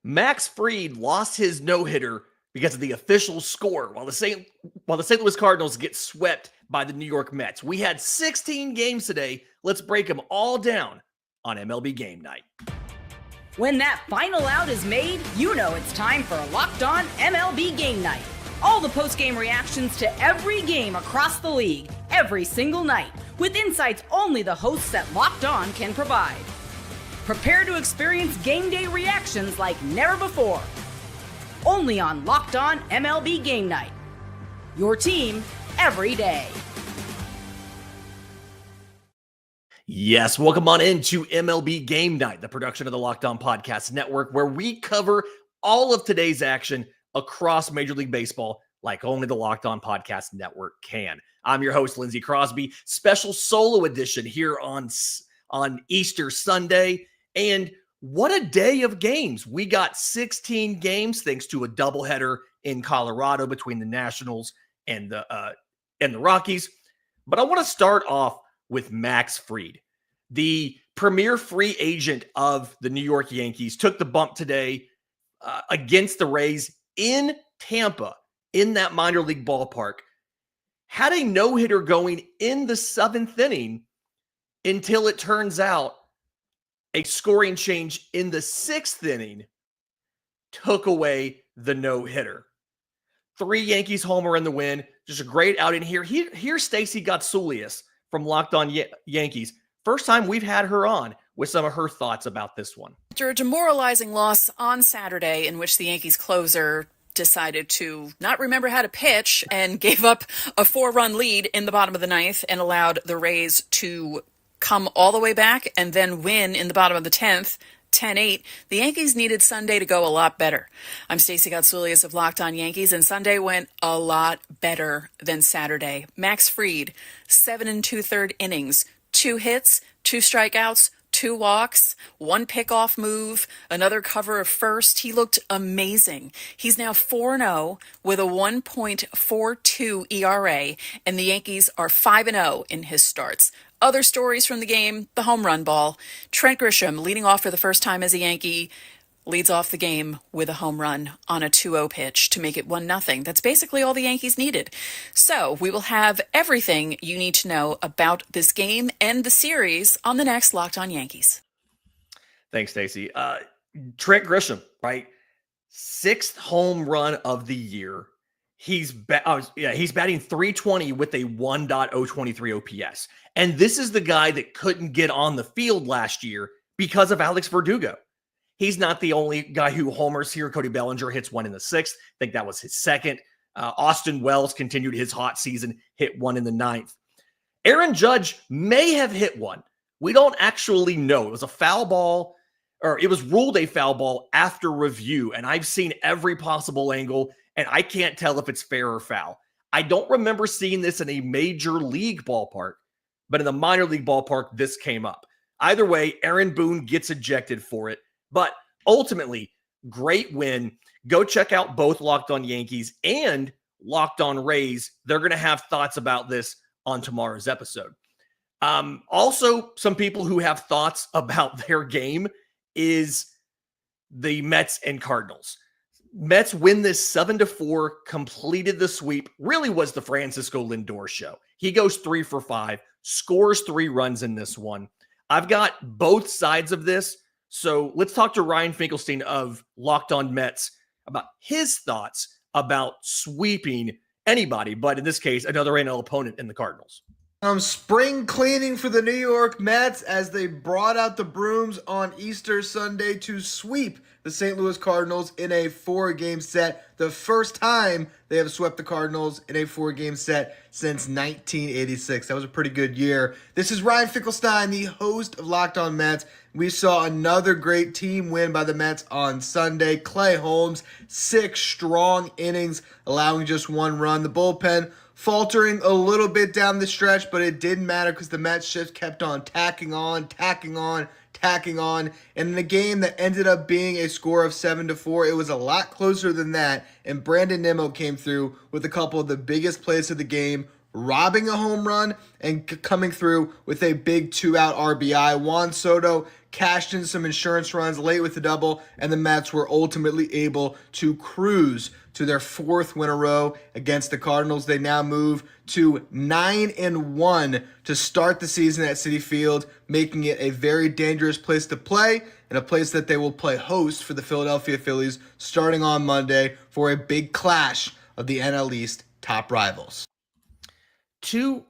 Max Fried lost his no-hitter because of the official score while the St. Louis Cardinals get swept by the New York Mets. We had 16 games today. Let's break them all down on MLB Game Night. When that final out is made, you know it's time for Locked On MLB Game Night. All the post-game reactions to every game across the league, every single night, with insights only the hosts at Locked On can provide. Prepare to experience game day reactions like never before. Only on Locked On MLB Game Night. Your team every day. Yes, welcome on into MLB Game Night, the production of the Locked On Podcast Network, where we cover all of today's action across Major League Baseball like only the Locked On Podcast Network can. I'm your host, Lindsay Crosby. Special solo edition here on Easter Sunday. And what a day of games. We got 16 games thanks to a doubleheader in Colorado between the Nationals and the Rockies. But I want to start off with Max Fried, the premier free agent of the New York Yankees, took the bump today against the Rays in Tampa, in that minor league ballpark. Had a no-hitter going in the seventh inning until it turns out a scoring change in the sixth inning took away the no-hitter. 3 Yankees homer in the win. Just a great outing here. Here's Stacey Gotsulias from Locked On Yankees. First time we've had her on with some of her thoughts about this one. After a demoralizing loss on Saturday in which the Yankees closer decided to not remember how to pitch and gave up a 4-run lead in the bottom of the ninth and allowed the Rays to come all the way back and then win in the bottom of the 10th, 10-8, the Yankees needed Sunday to go a lot better. I'm Stacey Gotsulias of Locked On Yankees, and Sunday went a lot better than Saturday. Max Fried, 7 2/3 innings, 2 hits, 2 strikeouts, 2 walks, 1 pickoff move, another cover of first. He looked amazing. He's now 4-0 with a 1.42 ERA, and the Yankees are 5-0 in his starts. Other stories from the game, the home run ball. Trent Grisham, leading off for the first time as a Yankee, leads off the game with a home run on a 2-0 pitch to make it 1-0. That's basically all the Yankees needed. So we will have everything you need to know about this game and the series on the next Locked On Yankees. Thanks, Stacey. Trent Grisham, right? 6th home run of the year. He's batting .320 with a 1.023 OPS. And this is the guy that couldn't get on the field last year because of Alex Verdugo. He's not the only guy who homers here. Cody Bellinger hits 1 in the 6th. I think that was his 2nd. Austin Wells continued his hot season, hit 1 in the 9th. Aaron Judge may have hit 1. We don't actually know. It was a foul ball, or it was ruled a foul ball after review. And I've seen every possible angle, and I can't tell if it's fair or foul. I don't remember seeing this in a major league ballpark, but in the minor league ballpark, this came up. Either way, Aaron Boone gets ejected for it. But ultimately, great win. Go check out both Locked On Yankees and Locked On Rays. They're going to have thoughts about this on tomorrow's episode. Also, some people who have thoughts about their game is the Mets and Cardinals. Mets win this 7-4, completed the sweep. Really was the Francisco Lindor show. He goes 3 for 5, scores 3 runs in this one. I've got both sides of this. So let's talk to Ryan Finkelstein of Locked On Mets about his thoughts about sweeping anybody, but in this case, another NL opponent in the Cardinals. Spring cleaning for the New York Mets as they brought out the brooms on Easter Sunday to sweep the St. Louis Cardinals in a 4-game set. The first time they have swept the Cardinals in a 4-game set since 1986. That was a pretty good year. This is Ryan Finkelstein, the host of Locked On Mets. We saw another great team win by the Mets on Sunday. Clay Holmes, 6 strong innings, allowing just 1 run. The bullpen faltering a little bit down the stretch, but it didn't matter because the Mets just kept on tacking on. And in a game that ended up being a score of 7-4, it was a lot closer than that. And Brandon Nimmo came through with a couple of the biggest plays of the game, robbing a home run and coming through with a big 2-out RBI. Juan Soto cashed in some insurance runs late with the double, and the Mets were ultimately able to cruise to their 4th win in a row against the Cardinals. They now move to 9-1 to start the season at Citi Field, making it a very dangerous place to play and a place that they will play host for the Philadelphia Phillies starting on Monday for a big clash of the NL East top rivals. To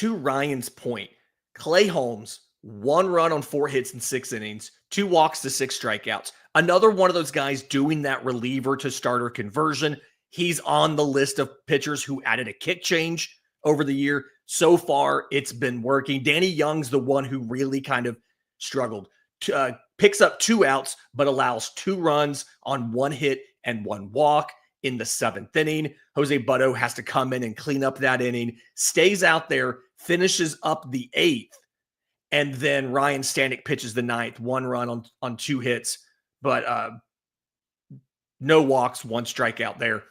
Ryan's point, Clay Holmes, 1 run on 4 hits in 6 innings, 2 walks to 6 strikeouts. Another one of those guys doing that reliever to starter conversion. He's on the list of pitchers who added a kick change over the year. So far, it's been working. Danny Young's the one who really kind of struggled. Picks up 2 outs, but allows 2 runs on 1 hit and 1 walk in the 7th inning. Jose Butto has to come in and clean up that inning, stays out there, finishes up the 8th, and then Ryan Stanek pitches the 9th, 1 run on 2 hits, but no walks, 1 strikeout there.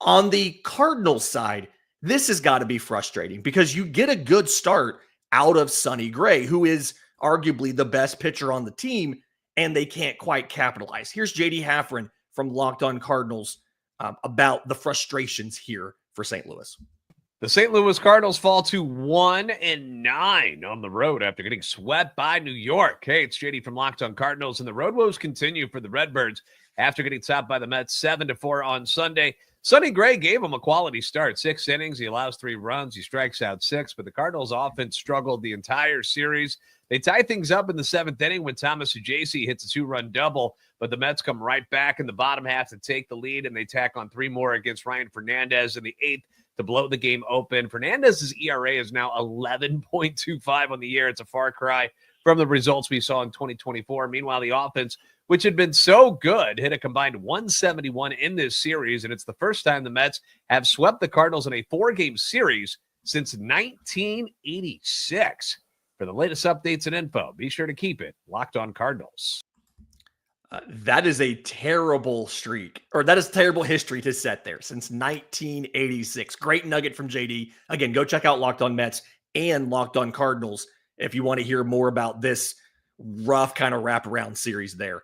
On the Cardinals side, this has got to be frustrating because you get a good start out of Sonny Gray, who is arguably the best pitcher on the team, and they can't quite capitalize. Here's JD Haffron from Locked On Cardinals about the frustrations here for St. Louis. The St. Louis Cardinals fall to 1-9 on the road after getting swept by New York. Hey, it's JD from Locked On Cardinals, and the road woes continue for the Redbirds after getting topped by the Mets 7-4 on Sunday. Sonny Gray gave him a quality start. 6 innings, he allows 3 runs, he strikes out 6, but the Cardinals offense struggled the entire series. They tie things up in the 7th inning when Thomas Ujasi hits a 2-run double, but the Mets come right back in the bottom half to take the lead, and they tack on 3 more against Ryan Fernandez in the 8th to blow the game open. Fernandez's ERA is now 11.25 on the year. It's a far cry from the results we saw in 2024. Meanwhile, the offense, which had been so good, hit a combined 171 in this series, and it's the first time the Mets have swept the Cardinals in a 4-game series since 1986. For the latest updates and info, be sure to keep it Locked On Cardinals. That is a terrible streak, or that is terrible history to set there since 1986. Great nugget from JD. Again, go check out Locked On Mets and Locked On Cardinals if you want to hear more about this rough kind of wraparound series there.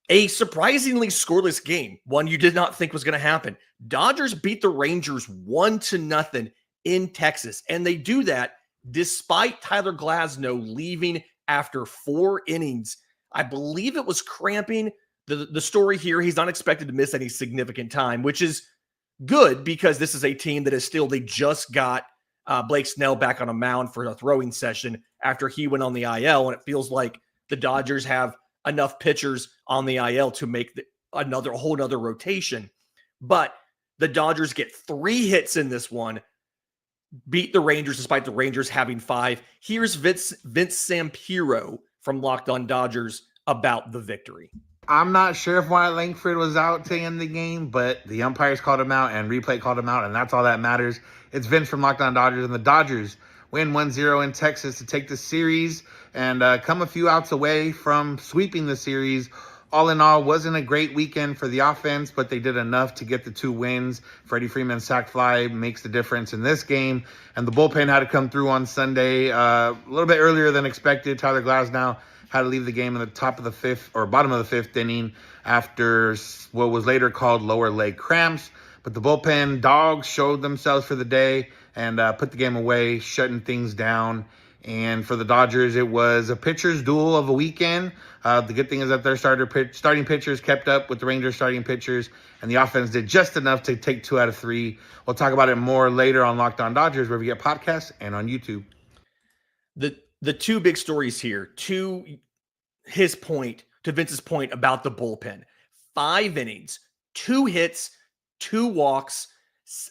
A surprisingly scoreless game, one you did not think was going to happen. Dodgers beat the Rangers 1-0 in Texas, and they do that despite Tyler Glasnow leaving after 4 innings. I believe it was cramping. The story here, he's not expected to miss any significant time, which is good because this is a team that is still, they just got Blake Snell back on a mound for a throwing session after he went on the IL, and it feels like the Dodgers have enough pitchers on the IL to make a whole nother rotation. But the Dodgers get 3 hits in this one, beat the Rangers despite the Rangers having 5. Here's Vince Sampiro from Locked On Dodgers about the victory. I'm not sure if Wyatt Langford was out to end the game, but the umpires called him out and replay called him out, and that's all that matters. It's Vince from Locked On Dodgers, and the Dodgers win 1-0 in Texas to take the series and come a few outs away from sweeping the series. All in all, wasn't a great weekend for the offense, but they did enough to get the 2 wins. Freddie Freeman's sac fly makes the difference in this game, and the bullpen had to come through on Sunday a little bit earlier than expected. Tyler Glasnow had to leave the game in the top of the 5th or bottom of the 5th inning after what was later called lower leg cramps. But the bullpen dogs showed themselves for the day and put the game away, shutting things down. And for the Dodgers, it was a pitcher's duel of a weekend. The good thing is that their starting pitchers kept up with the Rangers starting pitchers, and the offense did just enough to take 2 out of 3. We'll talk about it more later on Locked On Dodgers, where we get podcasts and on YouTube. The 2 big stories here, to Vince's point about the bullpen. 5 innings, 2 hits, 2 walks,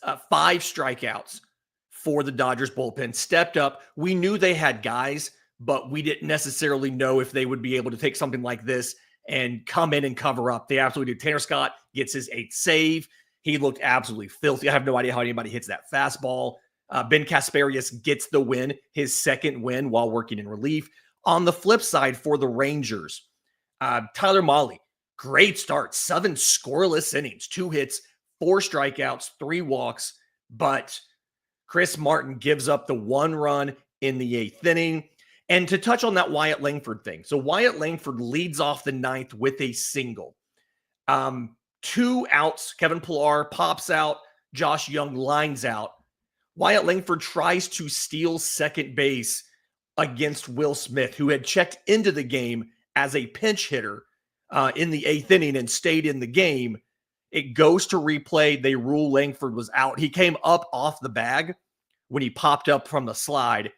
5 strikeouts for the Dodgers bullpen. Stepped up. We knew they had guys, but we didn't necessarily know if they would be able to take something like this and come in and cover up. They absolutely did. Tanner Scott gets his 8th save. He looked absolutely filthy. I have no idea how anybody hits that fastball. Ben Kasparius gets the win, his 2nd win while working in relief. On the flip side for the Rangers, Tyler Mahle, great start. 7 scoreless innings, 2 hits, 4 strikeouts, 3 walks, but Chris Martin gives up the 1 run in the 8th inning. And to touch on that Wyatt Langford thing. So Wyatt Langford leads off the ninth with a single. 2 outs. Kevin Pillar pops out. Josh Young lines out. Wyatt Langford tries to steal second base against Will Smith, who had checked into the game as a pinch hitter in the 8th inning and stayed in the game. It goes to replay. They rule Langford was out. He came up off the bag when he popped up from the slide,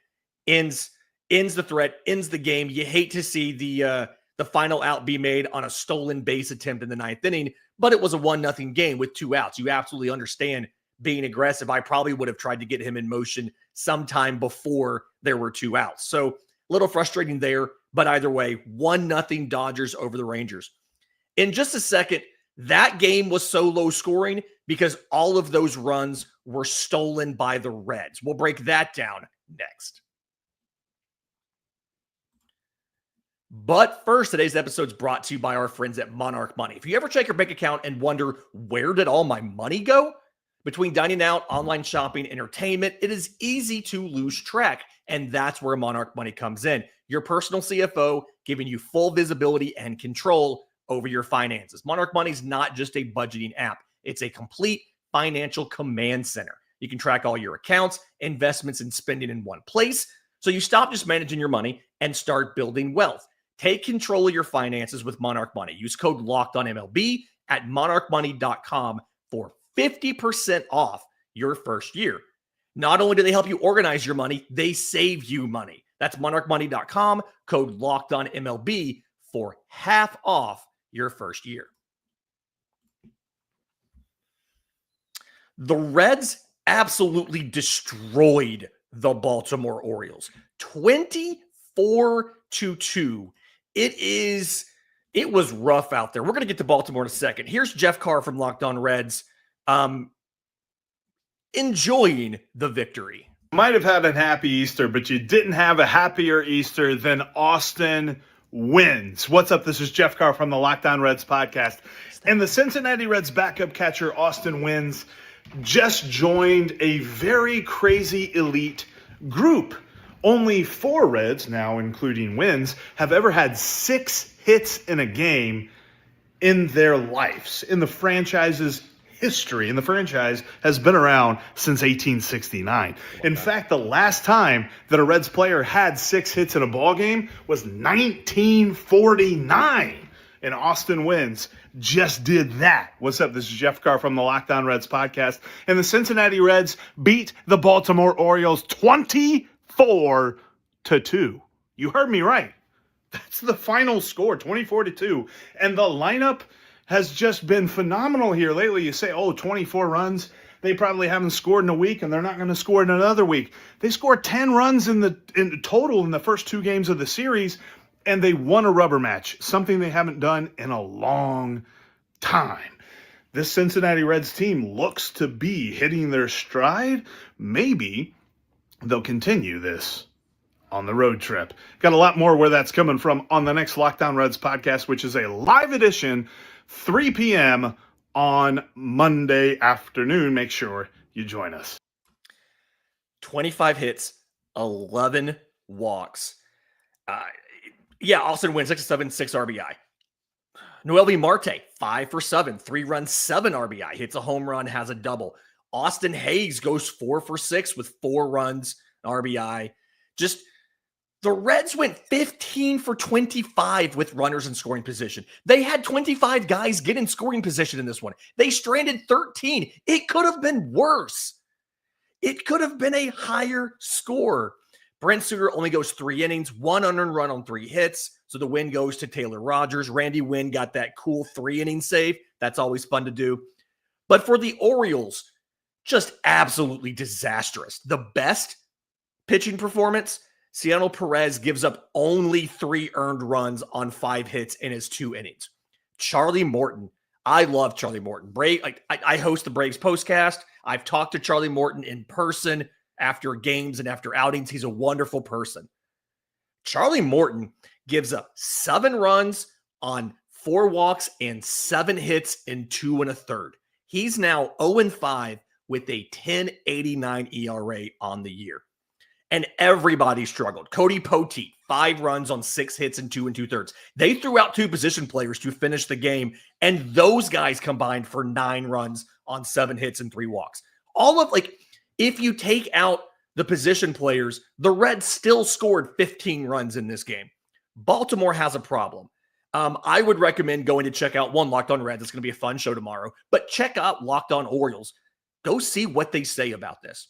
ends the threat, ends the game. You hate to see the final out be made on a stolen base attempt in the 9th inning, but it was a 1-0 game with 2 outs. You absolutely understand being aggressive. I probably would have tried to get him in motion sometime before there were 2 outs. So a little frustrating there, but either way, 1-0 Dodgers over the Rangers. In just a second, that game was so low scoring because all of those runs were stolen by the Reds. We'll break that down next. But first, today's episode is brought to you by our friends at Monarch Money. If you ever check your bank account and wonder, where did all my money go? Between dining out, online shopping, entertainment, it is easy to lose track. And that's where Monarch Money comes in. Your personal CFO giving you full visibility and control over your finances. Monarch Money is not just a budgeting app. It's a complete financial command center. You can track all your accounts, investments, and spending in one place. So you stop just managing your money and start building wealth. Take control of your finances with Monarch Money. Use code LOCKEDONMLB at monarchmoney.com for 50% off your first year. Not only do they help you organize your money, they save you money. That's monarchmoney.com, code LOCKEDONMLB for half off your first year. The Reds absolutely destroyed the Baltimore Orioles. 24-2. It was rough out there. We're going to get to Baltimore in a second. Here's Jeff Carr from Locked On Reds enjoying the victory. Might have had a happy Easter, but you didn't have a happier Easter than Austin Wins. What's up? This is Jeff Carr from the Locked On Reds podcast. And the Cincinnati Reds backup catcher, Austin Wins, just joined a very crazy elite group. Only 4 Reds, now including Wins, have ever had 6 hits in a game in their lives, in the franchise's history. And the franchise has been around since 1869. In fact, the last time that a Reds player had 6 hits in a ball game was 1949. And Austin Wins just did that. What's up? This is Jeff Carr from the Locked On Reds podcast. And the Cincinnati Reds beat the Baltimore Orioles 24-2. You heard me right. That's the final score, 24-2. And the lineup has just been phenomenal here lately. You say, 24 runs. They probably haven't scored in a week, and they're not going to score in another week. They scored 10 runs in total in the first 2 games of the series, and they won a rubber match, something they haven't done in a long time. This Cincinnati Reds team looks to be hitting their stride. Maybe they'll continue this on the road trip. Got a lot more where that's coming from on the next Locked On Reds podcast, which is a live edition, 3 p.m. on Monday afternoon. Make sure you join us. 25 hits, 11 walks. Austin Wins 6-7, 6 RBI. Noelvi Marte, 5 for 7, 3 runs, 7 RBI. Hits a home run, has a double. Austin Hayes goes 4 for 6 with 4 runs, RBI. Just the Reds went 15 for 25 with runners in scoring position. They had 25 guys get in scoring position in this one. They stranded 13. It could have been worse. It could have been a higher score. Brent Suter only goes 3 innings, 1 unearned run on 3 hits. So the win goes to Taylor Rogers. Randy Wynn got that cool 3-inning save. That's always fun to do. But for the Orioles, just absolutely disastrous. The best pitching performance, Ciano Perez gives up only 3 earned runs on 5 hits in his 2 innings. Charlie Morton. I love Charlie Morton. I host the Braves postcast. I've talked to Charlie Morton in person after games and after outings. He's a wonderful person. Charlie Morton gives up 7 runs on 4 walks and 7 hits in 2 1/3. He's now 0-5 with a 10.89 ERA on the year. and everybody struggled. Cody Poteet, 5 runs on 6 hits and 2 2/3. They threw out 2 position players to finish the game, and those guys combined for 9 runs on 7 hits and 3 walks. If you take out the position players, the Reds still scored 15 runs in this game. Baltimore has a problem. I would recommend going to check out Locked On Reds. It's going to be a fun show tomorrow, but check out Locked On Orioles. Go see what they say about this.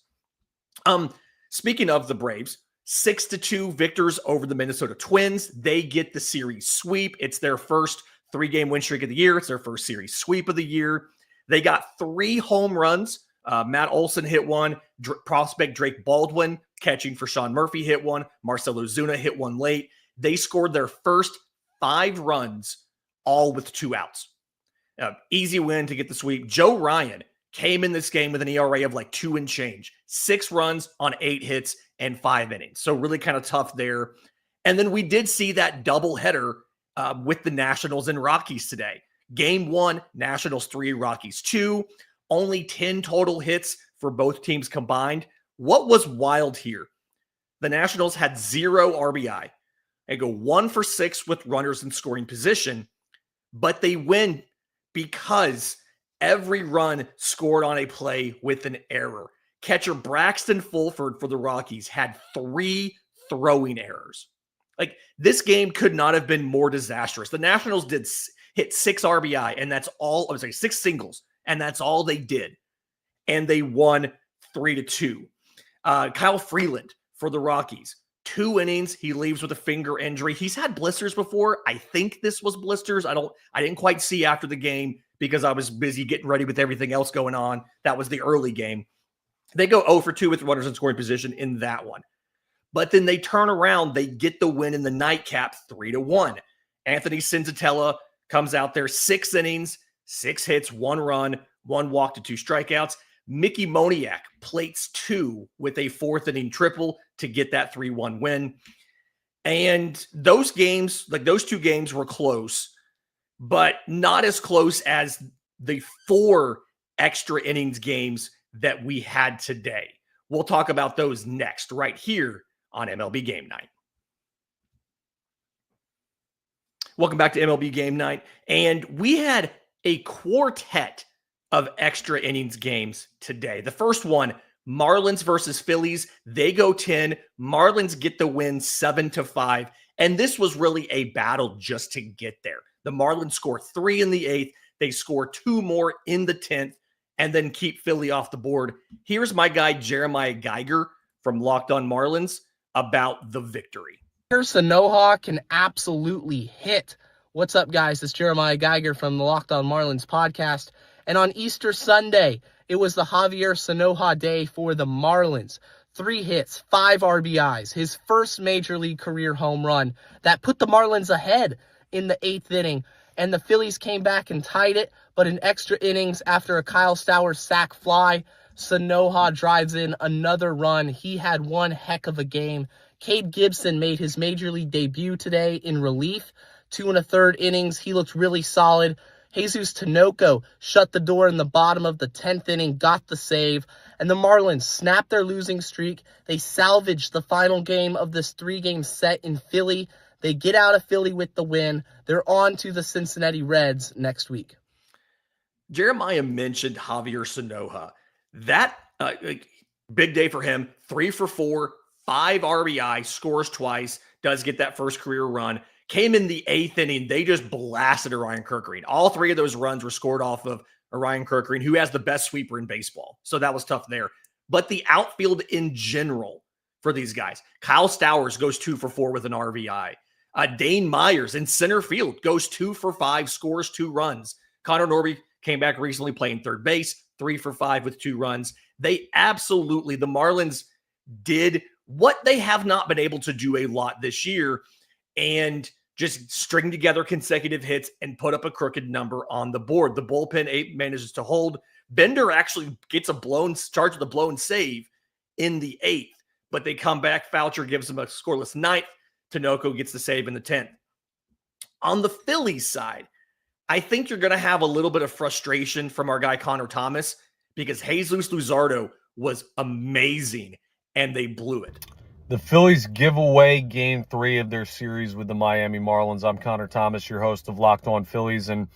Speaking of the Braves, 6-2 victors over the Minnesota Twins. They get the series sweep. It's their first 3-game win streak of the year. It's their first series sweep of the year. They got 3 home runs. Matt Olson hit one. Prospect Drake Baldwin catching for Sean Murphy hit one. Marcelo Zuna hit one late. They scored their first 5 runs, all with 2 outs. Easy win to get the sweep. Joe Ryan came in this game with an ERA of 2 and change. 6 runs on 8 hits and 5 innings. So really kind of tough there. And then we did see that doubleheader with the Nationals and Rockies today. Game 1, Nationals 3, Rockies 2. Only 10 total hits for both teams combined. What was wild here? The Nationals had 0 RBI. They go 1 for 6 with runners in scoring position, but they win because every run scored on a play with an error. Catcher Braxton Fulford for the Rockies had 3 throwing errors. This game could not have been more disastrous. The Nationals hit 6 RBI, and that's all. 6 singles, and that's all they did. And they won 3-2. Kyle Freeland for the Rockies. 2 innings. He leaves with a finger injury. He's had blisters before. I think this was blisters. I didn't quite see after the game because I was busy getting ready with everything else going on. That was the early game. They go 0 for 2 with runners in scoring position in that one. But then they turn around. They get the win in the nightcap 3-1. Anthony Senzatella comes out there 6 innings, 6 hits, 1 run, 1 walk to 2 strikeouts. Mickey Moniak plates 2 with a 4th inning triple to get that 3-1 win. And those games, those 2 games were close, but not as close as the 4 extra innings games that we had today. We'll talk about those next, right here on MLB Game Night. Welcome back to MLB Game Night. And we had a quartet of extra innings games today. The first one, Marlins versus Phillies. They go 10. Marlins get the win 7-5. And this was really a battle just to get there. The Marlins score 3 in the 8th. They score 2 more in the 10th and then keep Philly off the board. Here's my guy, Jeremiah Geiger from Locked On Marlins, about the victory. Sanoha can absolutely hit. What's up, guys? It's Jeremiah Geiger from the Locked On Marlins podcast. And on Easter Sunday, it was the Javier Sanoha day for the Marlins. 3 hits, 5 RBIs, his first major league career home run that put the Marlins ahead in the 8th inning. And the Phillies came back and tied it, but in extra innings after a Kyle Stowers sac fly, Sanoha drives in another run. He had one heck of a game. Cade Gibson made his major league debut today in relief. 2 1/3 innings. He looked really solid. Jesus Tinoco shut the door in the bottom of the 10th inning, got the save, and the Marlins snapped their losing streak. They salvaged the final game of this 3-game set in Philly. They get out of Philly with the win. They're on to the Cincinnati Reds next week. Jeremiah mentioned Javier Sanoha. That big day for him. 3 for 4, 5 RBI, scores twice, does get that first career run. Came in the 8th inning. They just blasted Orion Kerkering. All 3 of those runs were scored off of Orion Kerkering, who has the best sweeper in baseball. So that was tough there. But the outfield in general for these guys. Kyle Stowers goes 2 for 4 with an RBI. Dane Myers in center field goes 2 for 5, scores 2 runs. Connor Norby came back recently playing third base, 3 for 5 with 2 runs. The Marlins did what they have not been able to do a lot this year, and just string together consecutive hits and put up a crooked number on the board. The bullpen manages to hold. Bender actually gets charged with a blown save in the 8th, but they come back. Foucher gives them a scoreless 9th. Tinoco gets the save in the 10th. On the Phillies side, I think you're going to have a little bit of frustration from our guy Connor Thomas because Jesus Luzardo was amazing and they blew it. The Phillies give away game 3 of their series with the Miami Marlins. I'm Connor Thomas, your host of Locked On Phillies. And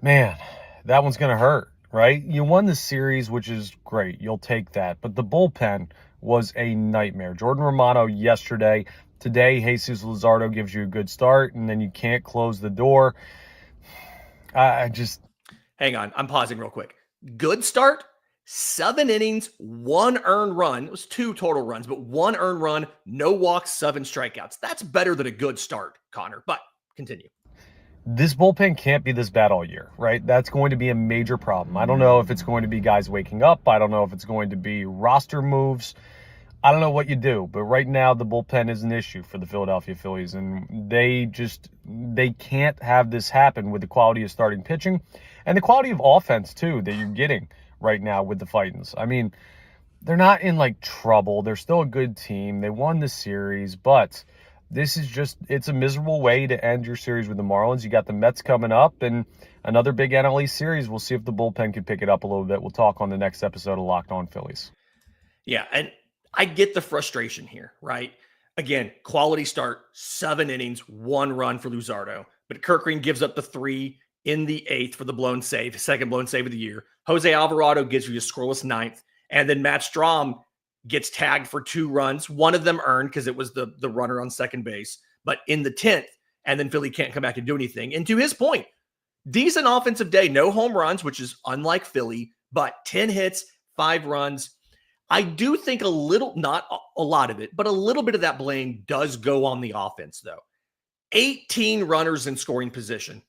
man, that one's going to hurt, right? You won the series, which is great. You'll take that. But the bullpen was a nightmare. Jordan Romano yesterday. Today, Jesus Luzardo gives you a good start, and then you can't close the door. I just... Hang on. I'm pausing real quick. Good start. 7 innings, 1 earned run. It was 2 total runs, but 1 earned run, no walks, 7 strikeouts. That's better than a good start, Connor, but continue. This bullpen can't be this bad all year, right? That's going to be a major problem. I don't know if it's going to be guys waking up. I don't know if it's going to be roster moves. I don't know what you do, but right now the bullpen is an issue for the Philadelphia Phillies, and they can't have this happen with the quality of starting pitching and the quality of offense, too, that you're getting right now with the Titans. I mean, they're not in like trouble. They're still a good team. They won the series, but this is just, it's a miserable way to end your series with the Marlins. You got the Mets coming up and another big NL East series. We'll see if the bullpen can pick it up a little bit. We'll talk on the next episode of Locked On Phillies. Yeah, and I get the frustration here, right? Again, quality start, 7 innings, 1 run for Luzardo, but Kirkring gives up the 3 in the 8th for the blown save, second blown save of the year. Jose Alvarado gives you a scoreless 9th, and then Matt Strahm gets tagged for 2 runs. One of them earned because it was the runner on second base, but in the 10th, and then Philly can't come back and do anything. And to his point, decent offensive day, no home runs, which is unlike Philly, but 10 hits, 5 runs. I do think a little, not a lot of it, but a little bit of that blame does go on the offense, though. 18 runners in scoring position.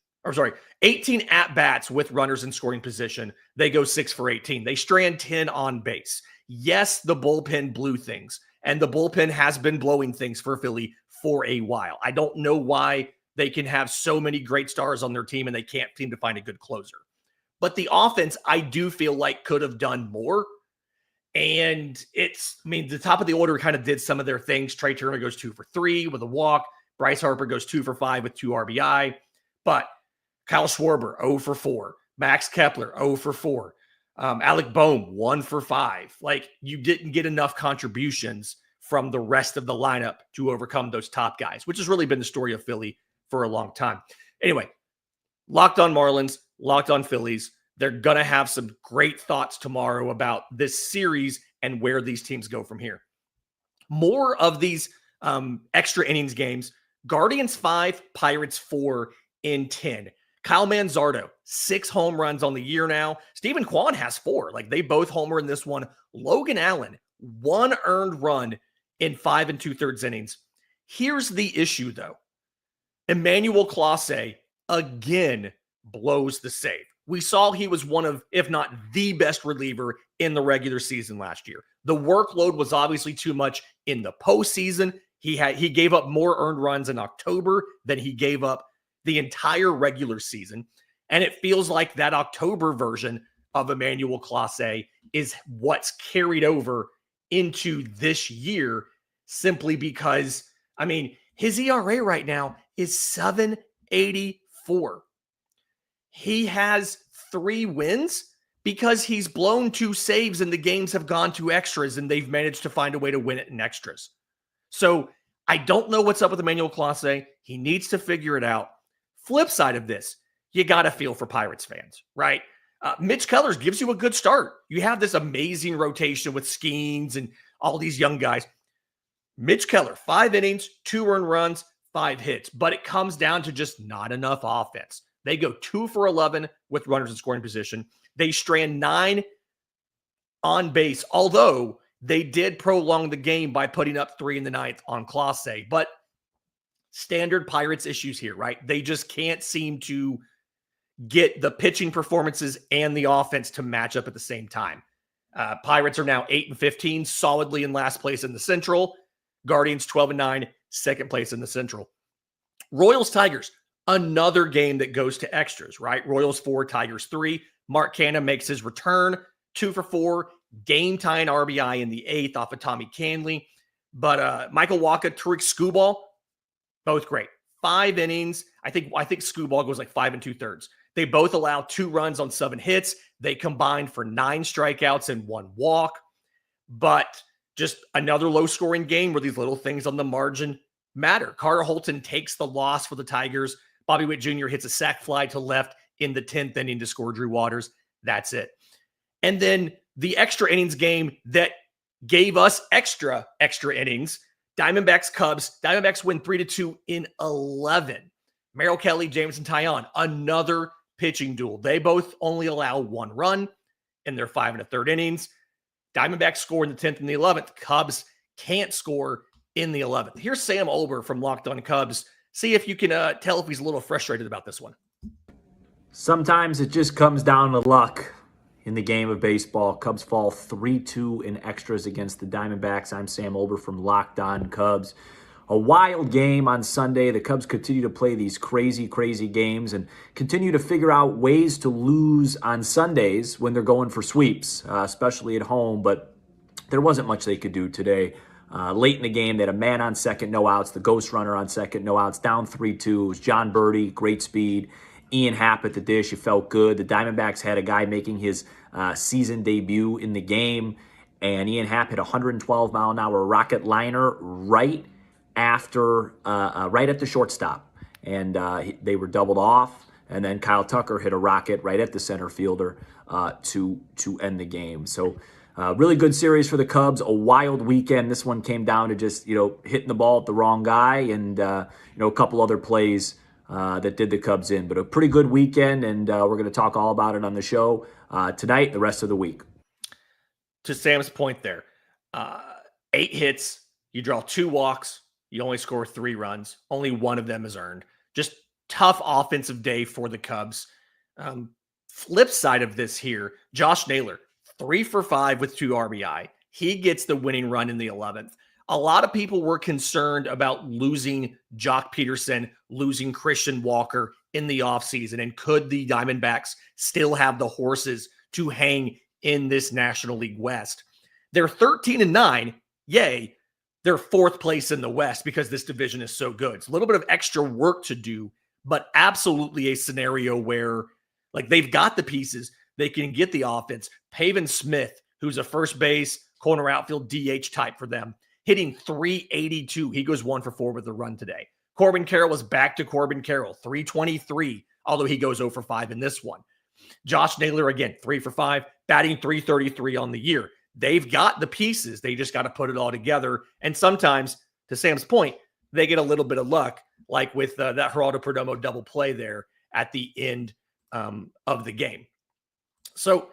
18 at-bats with runners in scoring position. They go 6 for 18. They strand 10 on base. Yes, the bullpen blew things, and the bullpen has been blowing things for Philly for a while. I don't know why they can have so many great stars on their team and they can't seem to find a good closer. But the offense, I do feel like could have done more. And the top of the order kind of did some of their things. Trey Turner goes 2 for 3 with a walk. Bryce Harper goes 2 for 5 with 2 RBI. But Kyle Schwarber, 0 for 4. Max Kepler, 0 for 4. Alec Boehm, 1 for 5. Like, you didn't get enough contributions from the rest of the lineup to overcome those top guys, which has really been the story of Philly for a long time. Anyway, Locked On Marlins, Locked On Phillies. They're going to have some great thoughts tomorrow about this series and where these teams go from here. More of these extra innings games. Guardians 5, Pirates 4 in 10. Kyle Manzardo, 6 home runs on the year now. Stephen Kwan has 4. Like, they both homer in this one. Logan Allen, 1 earned run in 5 2/3 innings. Here's the issue, though. Emmanuel Clase again blows the save. We saw he was one of, if not the best reliever in the regular season last year. The workload was obviously too much in the postseason. He gave up more earned runs in October than he gave up the entire regular season. And it feels like that October version of Emmanuel Clase is what's carried over into this year, simply because, his ERA right now is 7.84. He has 3 wins because he's blown 2 saves and the games have gone to extras and they've managed to find a way to win it in extras. So I don't know what's up with Emmanuel Clase. He needs to figure it out. Flip side of this, you got to feel for Pirates fans, right? Mitch Kellers gives you a good start. You have this amazing rotation with Skeens and all these young guys. Mitch Keller, 5 innings, 2 earned runs, 5 hits, but it comes down to just not enough offense. They go 2 for 11 with runners in scoring position. They strand 9 on base, although they did prolong the game by putting up 3 in the 9th on Clase. But standard Pirates issues here, right? They just can't seem to get the pitching performances and the offense to match up at the same time. Pirates are now 8-15, solidly in last place in the Central. Guardians 12-9, second place in the Central. Royals Tigers, another game that goes to extras, right? Royals 4, Tigers 3. Mark Canha makes his return, 2 for 4, game tying RBI in the 8th off of Tommy Canley. But Michael Wacha, Tariq Skubal, both great. 5 innings. I think Skubal goes like 5 2/3. They both allow 2 runs on 7 hits. They combined for 9 strikeouts and 1 walk. But just another low-scoring game where these little things on the margin matter. Carter Holton takes the loss for the Tigers. Bobby Witt Jr. hits a sac fly to left in the 10th inning to score Drew Waters. That's it. And then the extra innings game that gave us extra innings, Diamondbacks Cubs. Diamondbacks win 3-2 in 11. Merrill Kelly, Jameson Taillon, another pitching duel. They both only allow 1 run in their 5 1/3 innings. Diamondbacks score in the 10th and the 11th. Cubs can't score in the 11th. Here's Sam Olber from Locked On Cubs. See if you can tell if he's a little frustrated about this one. Sometimes it just comes down to luck in the game of baseball. Cubs fall 3-2 in extras against the Diamondbacks. I'm Sam Olber from Locked On Cubs. A wild game on Sunday. The Cubs continue to play these crazy games and continue to figure out ways to lose on Sundays when they're going for sweeps, especially at home. But there wasn't much they could do today. Late in the game, they had a man on second, no outs. The ghost runner on second, no outs. Down 3-2. It was John Birdie, great speed. Ian Happ at the dish. It felt good. The Diamondbacks had a guy making his season debut in the game, and Ian Happ hit a 112-mile-an-hour rocket liner right at the shortstop, and they were doubled off. And then Kyle Tucker hit a rocket right at the center fielder to end the game. So really good series for the Cubs. A wild weekend. This one came down to just hitting the ball at the wrong guy, and a couple other plays that did the Cubs in. But a pretty good weekend, and we're going to talk all about it on the show tonight, the rest of the week. To Sam's point there, 8 hits, you draw 2 walks, you only score 3 runs. Only 1 of them is earned. Just tough offensive day for the Cubs. Flip side of this here, Josh Naylor, 3 for 5 with 2 RBI. He gets the winning run in the 11th. A lot of people were concerned about losing Jock Peterson, losing Christian Walker in the offseason, and could the Diamondbacks still have the horses to hang in this National League West? They're 13-9. Yay. They're 4th place in the West because this division is so good. It's a little bit of extra work to do, but absolutely a scenario where they've got the pieces. They can get the offense. Pavin Smith, who's a first base, corner outfield DH type for them, hitting .382. He goes 1 for 4 with a run today. Corbin Carroll is back to Corbin Carroll, .323, although he goes 0 for 5 in this one. Josh Naylor, again, 3 for 5, batting .333 on the year. They've got the pieces. They just got to put it all together. And sometimes, to Sam's point, they get a little bit of luck, like with that Geraldo Perdomo double play there at the end of the game. So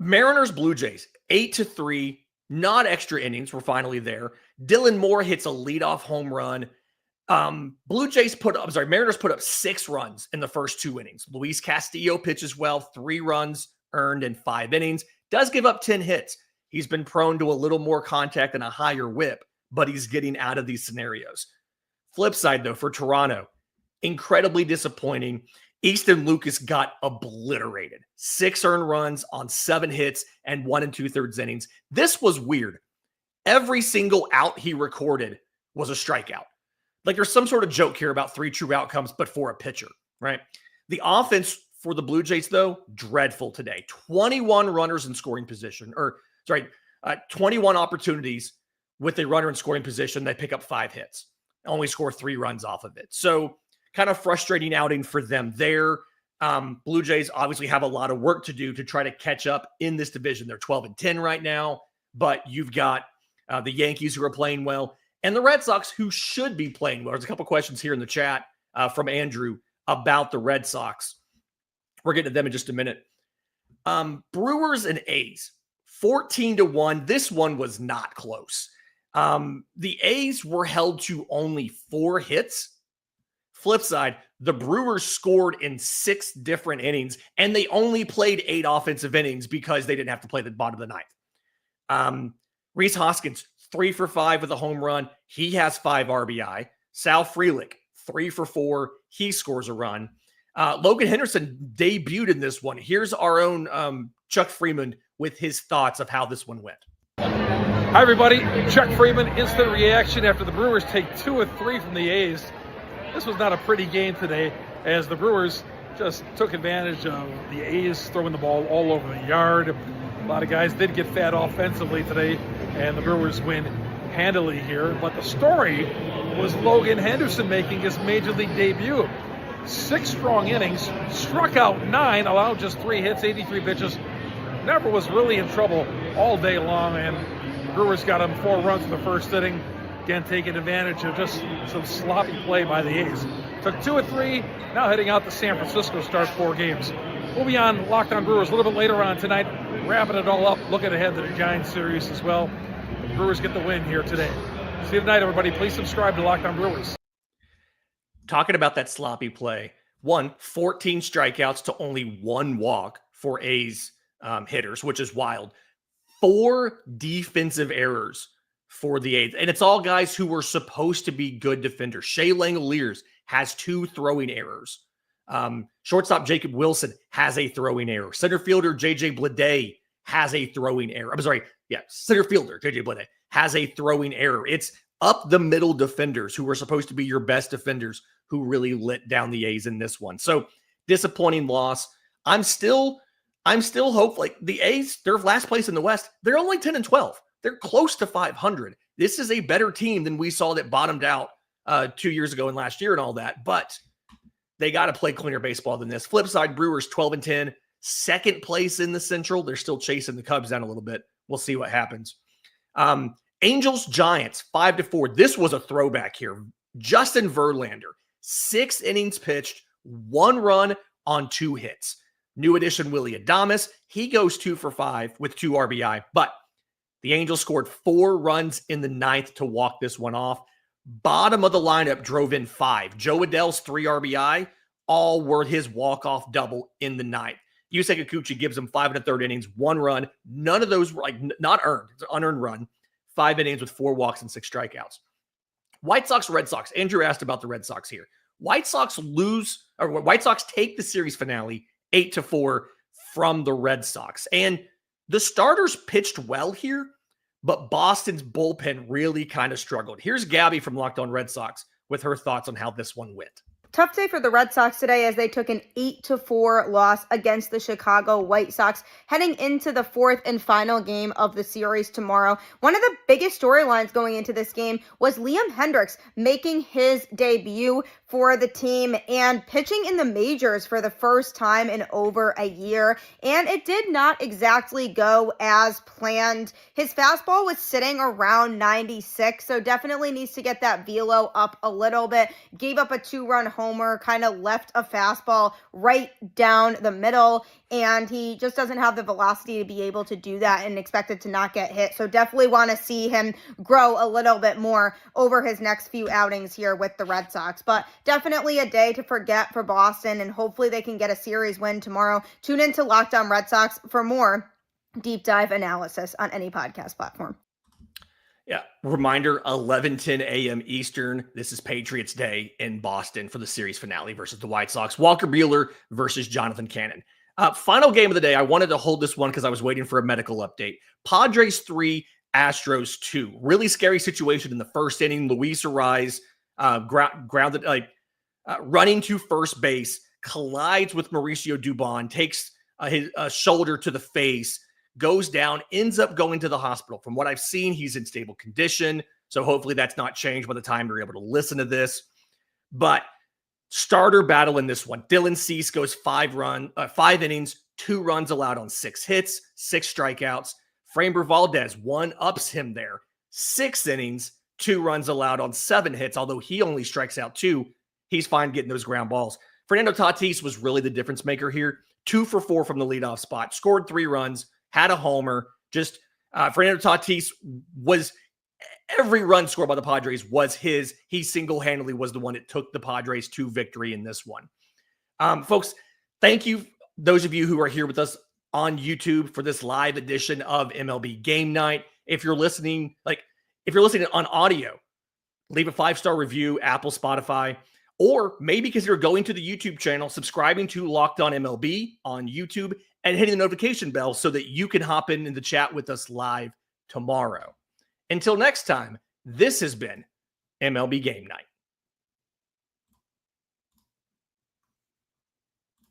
Mariners, Blue Jays, 8-3, not extra innings. We're finally there. Dylan Moore hits a leadoff home run. Mariners put up 6 runs in the first 2 innings. Luis Castillo pitches well, 3 runs earned in 5 innings. Does give up 10 hits. He's been prone to a little more contact and a higher whip, but he's getting out of these scenarios. Flip side, though, for Toronto, incredibly disappointing. Easton Lucas got obliterated. 6 earned runs on 7 hits and 1 2/3 innings. This was weird. Every single out he recorded was a strikeout. There's some sort of joke here about 3 true outcomes, but for a pitcher, right? The offense for the Blue Jays, though, dreadful today. 21 runners in scoring position, 21 opportunities with a runner in scoring position. They pick up 5 hits, only score 3 runs off of it. So kind of frustrating outing for them there. Blue Jays obviously have a lot of work to do to try to catch up in this division. They're 12-10 right now, but you've got the Yankees who are playing well and the Red Sox who should be playing well. There's a couple questions here in the chat from Andrew about the Red Sox. We're getting to them in just a minute. Brewers and A's, 14-1. This one was not close. The A's were held to only 4 hits. Flip side, the Brewers scored in 6 different innings, and they only played 8 offensive innings because they didn't have to play the bottom of the 9th. Rhys Hoskins, 3 for 5 with a home run. He has 5 RBI. Sal Frelick, 3 for 4. He scores a run. Logan Henderson debuted in this one. Here's our own Chuck Freeman with his thoughts of how this one went. Hi, everybody. Chuck Freeman, instant reaction after the Brewers take 2 of 3 from the A's. This was not a pretty game today, as the Brewers just took advantage of the A's throwing the ball all over the yard. A lot of guys did get fat offensively today, and the Brewers win handily here. But the story was Logan Henderson making his major league debut. 6 strong innings, struck out 9, allowed just 3 hits, 83 pitches. Never was really in trouble all day long, and the Brewers got him 4 runs in the first inning. Again, taking advantage of just some sloppy play by the A's. Took 2 of 3, now heading out to San Francisco to start 4 games. We'll be on Locked On Brewers a little bit later on tonight, wrapping it all up, looking ahead to the Giants series as well. The Brewers get the win here today. See you tonight, everybody. Please subscribe to Locked On Brewers. Talking about that sloppy play, 14 strikeouts to only 1 walk for A's hitters, which is wild. 4 defensive errors for the A's. And it's all guys who were supposed to be good defenders. Shea Langoliers has 2 throwing errors. Shortstop Jacob Wilson has a throwing error. Center fielder JJ Bleday has a throwing error. Center fielder JJ Bleday has a throwing error. It's up the middle defenders who were supposed to be your best defenders who really lit down the A's in this one. So disappointing loss. I'm still hopeful. Like the A's, they're last place in the West. They're only 10-12. They're close to 500. This is a better team than we saw that bottomed out 2 years ago and last year and all that. But they got to play cleaner baseball than this. Flip side, Brewers 12-10, second place in the Central. They're still chasing the Cubs down a little bit. We'll see what happens. Angels Giants 5-4. This was a throwback here. Justin Verlander, 6 innings pitched, 1 run on 2 hits. New addition Willy Adames, he goes 2 for 5 with 2 RBI, but the Angels scored 4 runs in the 9th to walk this one off. Bottom of the lineup drove in 5. Joe Adell's 3 RBI, all were his walk-off double in the 9th. Yusei Kikuchi gives him 5 1/3 innings, 1 run. None of those were not earned. It's an unearned run. 5 innings with 4 walks and 6 strikeouts. White Sox, Red Sox. Andrew asked about the Red Sox here. White Sox take the series finale 8-4 from the Red Sox. And the starters pitched well here, but Boston's bullpen really kind of struggled. Here's Gabby from Locked On Red Sox with her thoughts on how this one went. Tough day for the Red Sox today as they took an 8-4 loss against the Chicago White Sox, heading into the 4th and final game of the series tomorrow. One of the biggest storylines going into this game was Liam Hendriks making his debut for the team and pitching in the majors for the first time in over a year. And it did not exactly go as planned. His fastball was sitting around 96, so definitely needs to get that velo up a little bit. Gave up a 2-run homer, kind of left a fastball right down the middle, and he just doesn't have the velocity to be able to do that and expected to not get hit. So definitely want to see him grow a little bit more over his next few outings here with the Red Sox. But definitely a day to forget for Boston, and hopefully they can get a series win tomorrow. Tune into Locked On Red Sox for more deep dive analysis on any podcast platform. Yeah. Reminder, 11:10 a.m. Eastern. This is Patriots Day in Boston for the series finale versus the White Sox. Walker Buehler versus Jonathan Cannon. Final game of the day. I wanted to hold this one because I was waiting for a medical update. Padres 3, Astros 2. Really scary situation in the first inning. Luis Ariz grounded, running to first base, collides with Mauricio Dubon, takes his shoulder to the face, goes down, ends up going to the hospital. From what I've seen, he's in stable condition. So hopefully that's not changed by the time you're able to listen to this. But starter battle in this one. Dylan Cease goes 5 innings, 2 runs allowed on 6 hits, 6 strikeouts. Framber Valdez one-ups him there. 6 innings, 2 runs allowed on 7 hits, although he only strikes out 2. He's fine getting those ground balls. Fernando Tatis was really the difference maker here. 2 for 4 from the leadoff spot. Scored 3 runs, had a homer. Just Fernando Tatis was every run scored by the Padres was his. He single-handedly was the one that took the Padres to victory in this one. Folks, thank you, those of you who are here with us on YouTube for this live edition of MLB Game Night. If you're listening on audio, leave a 5-star review, Apple, Spotify, or maybe because you're going to the YouTube channel, subscribing to Locked On MLB on YouTube and hitting the notification bell so that you can hop in the chat with us live tomorrow. Until next time, this has been MLB Game Night.